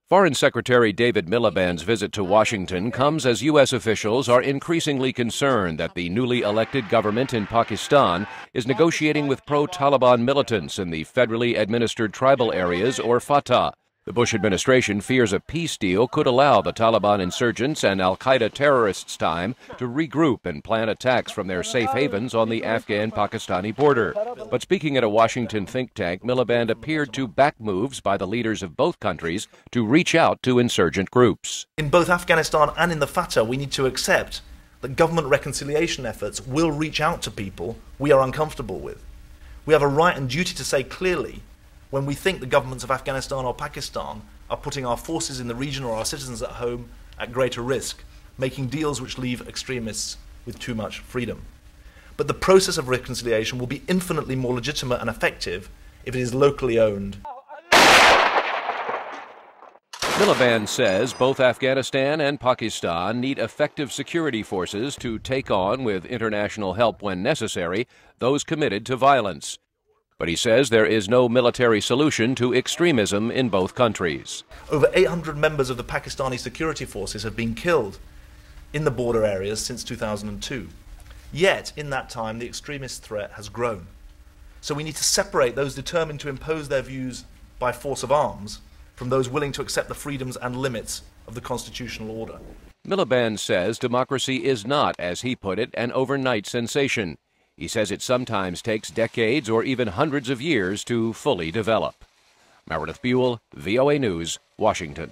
Foreign Secretary David Miliband's visit to Washington comes as U.S. officials are increasingly concerned that the newly elected government in Pakistan is negotiating with pro-Taliban militants in the federally administered tribal areas, or Fatah. The Bush administration fears a peace deal could allow the Taliban insurgents and al-Qaeda terrorists time to regroup and plan attacks from their safe havens on the Afghan-Pakistani border. But speaking at a Washington think tank, Miliband appeared to back moves by the leaders of both countries to reach out to insurgent groups. In both Afghanistan and in the Fatah, we need to accept that government reconciliation efforts will reach out to people we are uncomfortable with. We have a right and duty to say clearly when we think the governments of Afghanistan or Pakistan are putting our forces in the region or our citizens at home at greater risk, making deals which leave extremists with too much freedom. But the process of reconciliation will be infinitely more legitimate and effective if it is locally owned. Miliband says both Afghanistan and Pakistan need effective security forces to take on, with international help when necessary, those committed to violence. But he says there is no military solution to extremism in both countries. Over 800 members of the Pakistani security forces have been killed in the border areas since 2002. Yet, in that time, the extremist threat has grown. So we need to separate those determined to impose their views by force of arms from those willing to accept the freedoms and limits of the constitutional order. Miliband says democracy is not, as he put it, an overnight sensation. He says it sometimes takes decades or even hundreds of years to fully develop. Meredith Buel, VOA News, Washington.